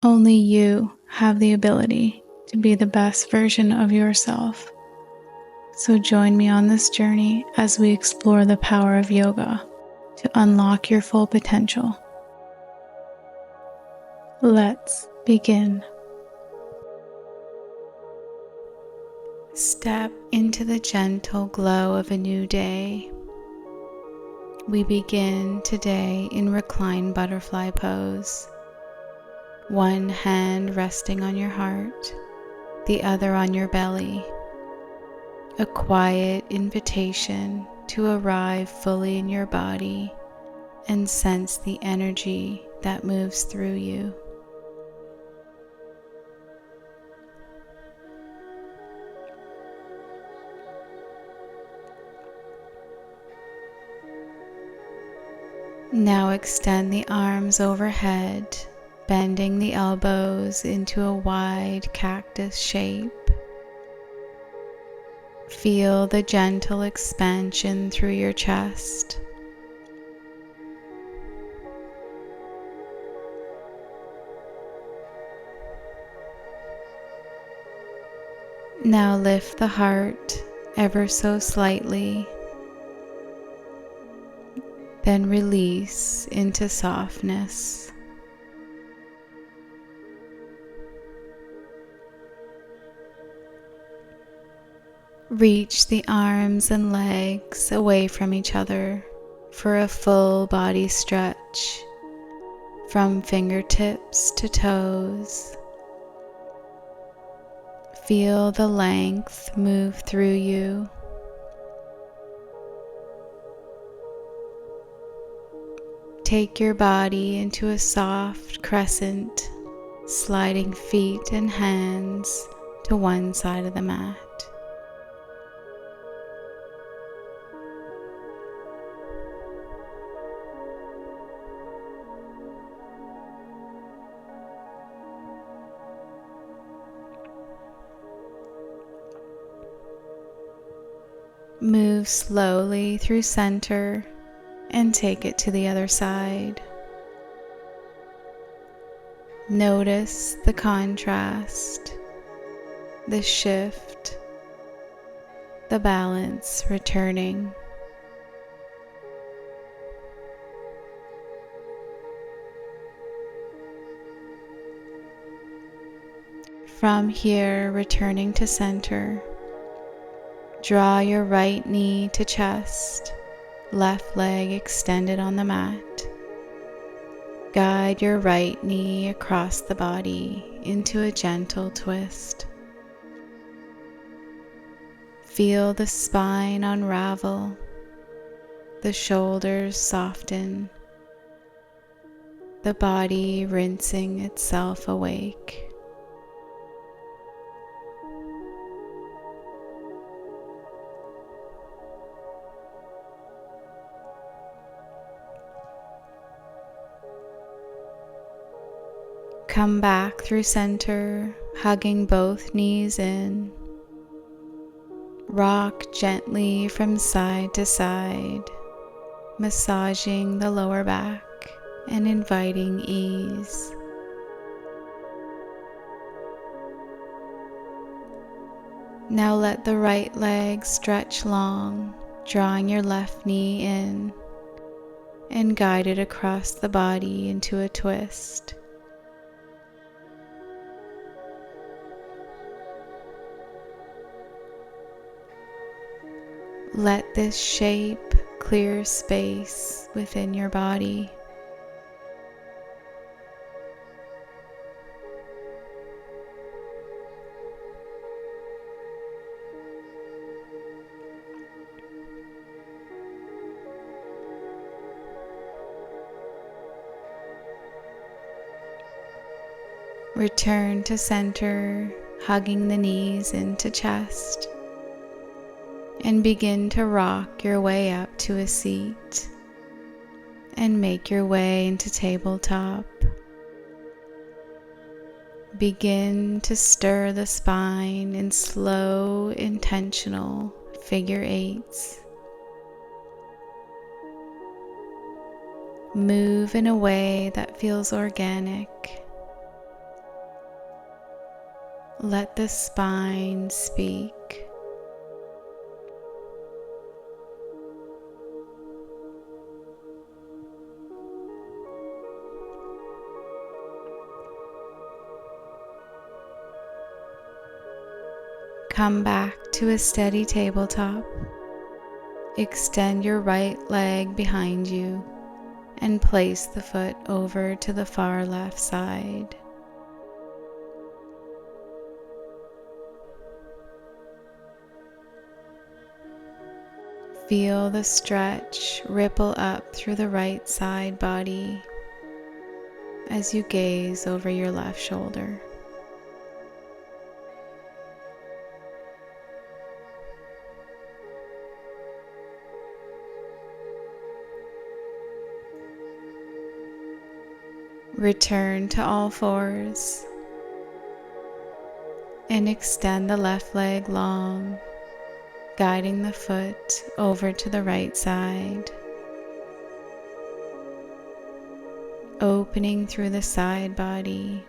Only you have the ability to be the best version of yourself. So join me on this journey as we explore the power of yoga to unlock your full potential. Let's begin. Step into the gentle glow of a new day. We begin today in reclined butterfly pose. One hand resting on your heart, the other on your belly. A quiet invitation to arrive fully in your body and sense the energy that moves through you. Now extend the arms overhead, bending the elbows into a wide cactus shape. Feel the gentle expansion through your chest. Now lift the heart ever so slightly, then release into softness. Reach the arms and legs away from each other for a full body stretch from fingertips to toes. Feel the length move through you. Take your body into a soft crescent, sliding feet and hands to one side of the mat. Move slowly through center and take it to the other side. Notice the contrast, the shift, the balance returning. From here, returning to center, draw your right knee to chest, left leg extended on the mat. Guide your right knee across the body into a gentle twist. Feel the spine unravel, the shoulders soften, the body rinsing itself awake. Come back through center, hugging both knees in. Rock gently from side to side, massaging the lower back and inviting ease. Now let the right leg stretch long, drawing your left knee in and guide it across the body into a twist. Let this shape clear space within your body. Return to center, hugging the knees into chest. And begin to rock your way up to a seat and make your way into tabletop. Begin to stir the spine in slow, intentional figure eights. Move in a way that feels organic, Let the spine speak. Come back to a steady tabletop. Extend your right leg behind you and place the foot over to the far left side. Feel the stretch ripple up through the right side body as you gaze over your left shoulder. Return to all fours and extend the left leg long, guiding the foot over to the right side, opening through the side body.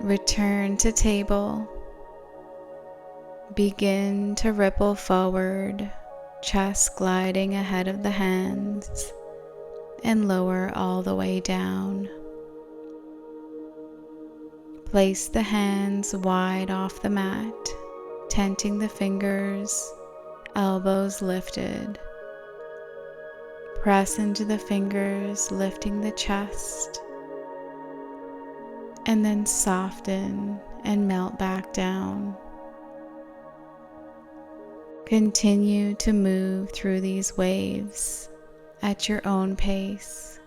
Return to table. Begin to ripple forward, chest gliding ahead of the hands, and lower all the way down. Place the hands wide off the mat, tenting the fingers, elbows lifted. Press into the fingers, lifting the chest, and then soften and melt back down. Continue to move through these waves at your own pace.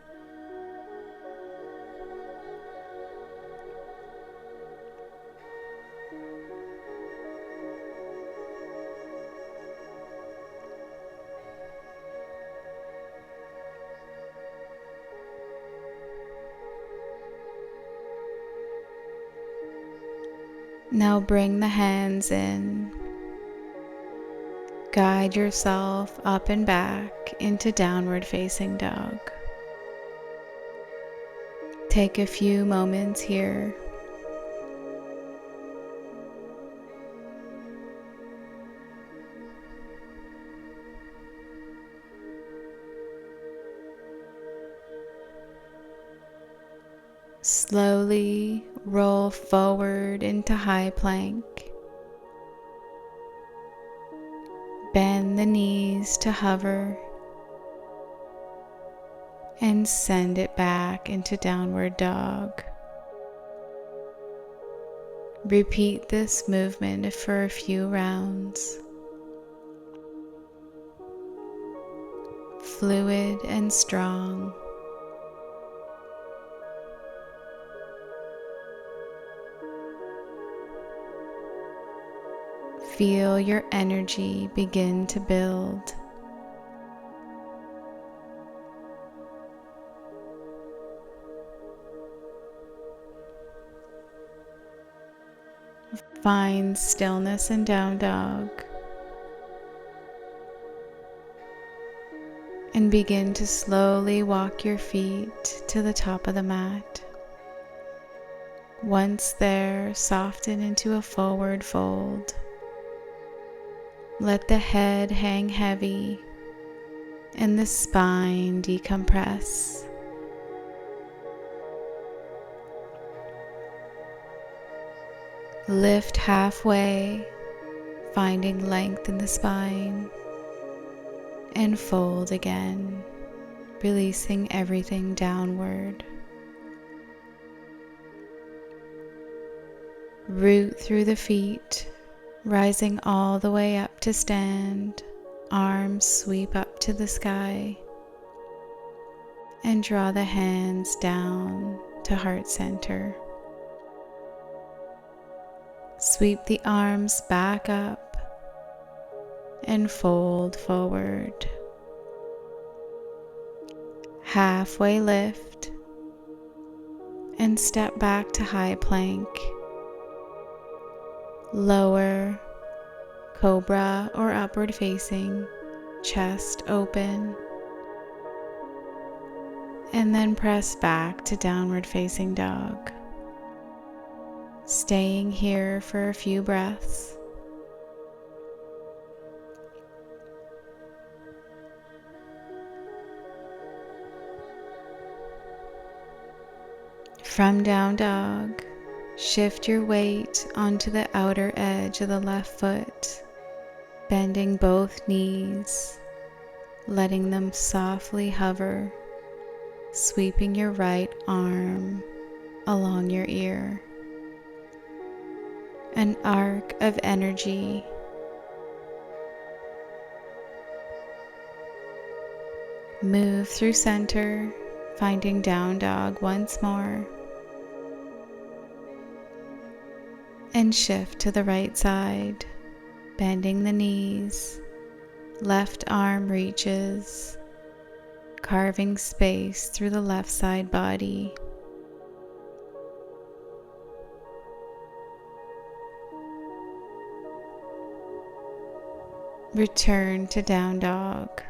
Now bring the hands in. Guide yourself up and back into downward facing dog. Take a few moments here. Slowly roll forward into high plank. Bend the knees to hover and send it back into downward dog. Repeat this movement for a few rounds. Fluid and strong. Feel your energy begin to build. Find stillness in down dog and begin to slowly walk your feet to the top of the mat. Once there, soften into a forward fold. Let the head hang heavy and the spine decompress. Lift halfway, finding length in the spine, and fold again, releasing everything downward. Root through the feet, rising all the way up to stand, arms sweep up to the sky, and draw the hands down to heart center. Sweep the arms back up and fold forward. Halfway lift and step back to high plank, lower, cobra or upward facing, chest open, and then press back to downward facing dog. Staying here for a few breaths. From down dog, shift your weight onto the outer edge of the left foot, bending both knees, letting them softly hover, sweeping your right arm along your ear. An arc of energy. Move through center, finding down dog once more. And shift to the right side, bending the knees, left arm reaches, carving space through the left side body. Return to down dog.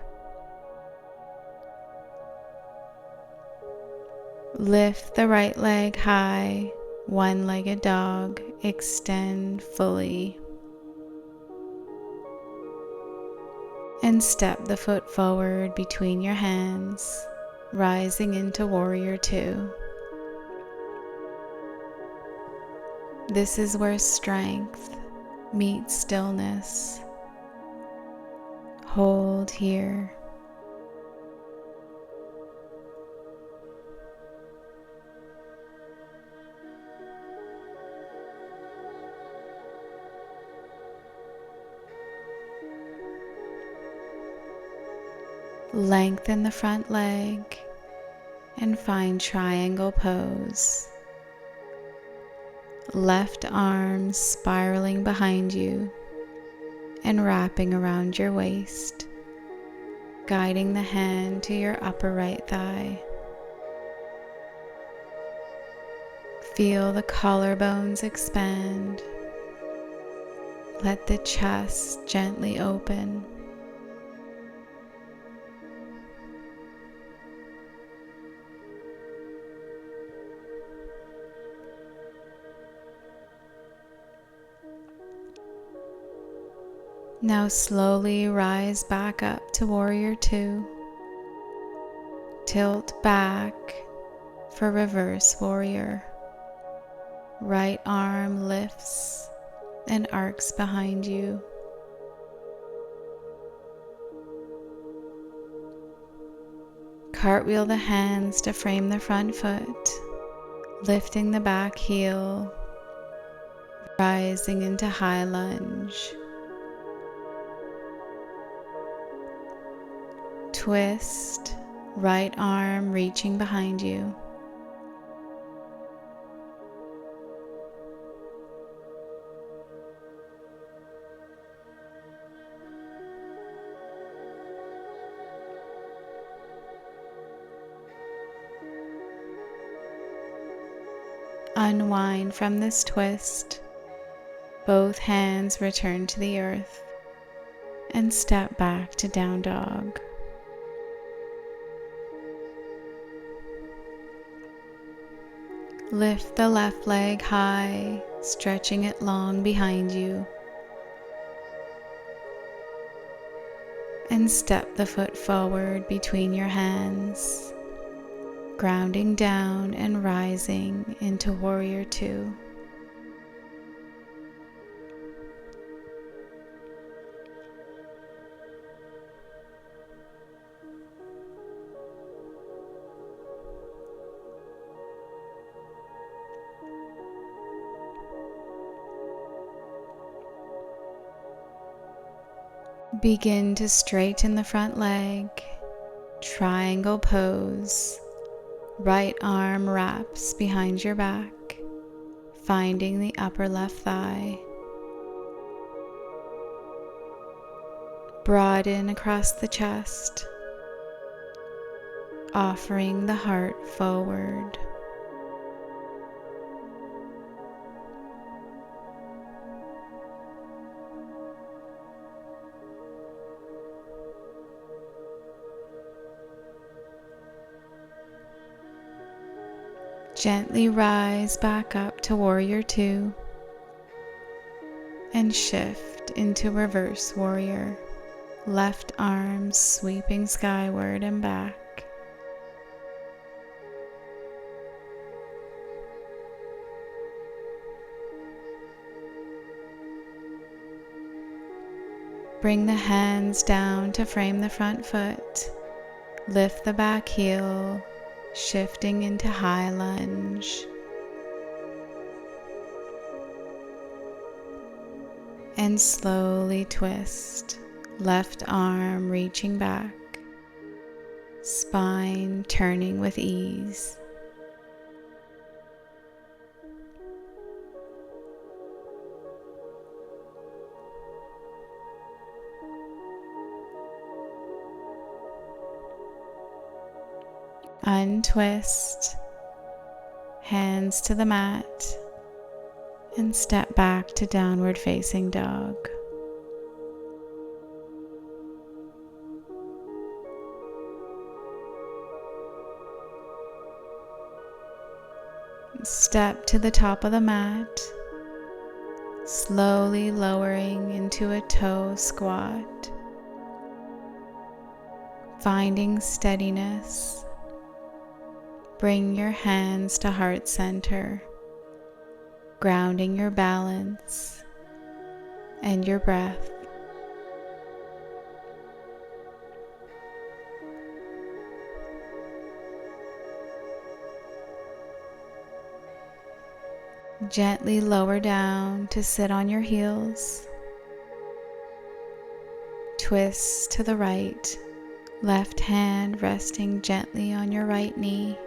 Lift the right leg high, one-legged dog, extend fully. And step the foot forward between your hands, rising into warrior two. This is where strength meets stillness. Hold here. Lengthen the front leg and find triangle pose. Left arm spiraling behind you and wrapping around your waist, guiding the hand to your upper right thigh. Feel the collarbones expand. Let the chest gently open. Now slowly rise back up to warrior two. Tilt back for reverse warrior. Right arm lifts and arcs behind you. Cartwheel the hands to frame the front foot, lifting the back heel, rising into high lunge. Twist, right arm reaching behind you. Unwind from this twist. Both hands return to the earth and step back to down dog. Lift the left leg high, stretching it long behind you. And step the foot forward between your hands, grounding down and rising into warrior two. Begin to straighten the front leg, triangle pose, right arm wraps behind your back, finding the upper left thigh. Broaden across the chest, offering the heart forward. Gently rise back up to Warrior Two and shift into Reverse Warrior. Left arm sweeping skyward and back. Bring the hands down to frame the front foot. Lift the back heel, shifting into high lunge. And slowly twist. Left arm reaching back. Spine turning with ease. Untwist, hands to the mat, and step back to downward facing dog. Step to the top of the mat, slowly lowering into a toe squat, finding steadiness. Bring your hands to heart center, grounding your balance and your breath. Gently lower down to sit on your heels. Twist to the right, left hand resting gently on your right knee.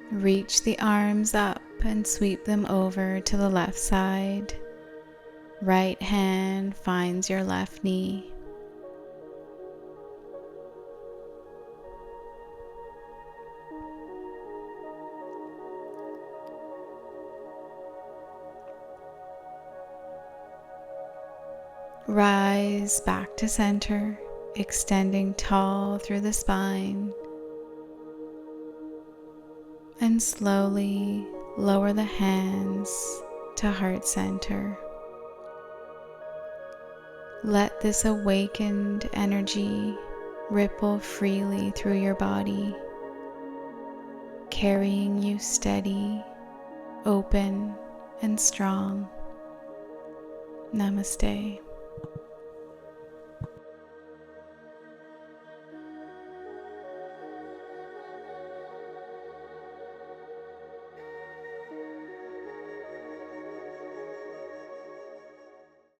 Reach the arms up and sweep them over to the left side. Right hand finds your left knee. Rise back to center, extending tall through the spine. And slowly lower the hands to heart center. Let this awakened energy ripple freely through your body, carrying you steady, open, and strong. Namaste.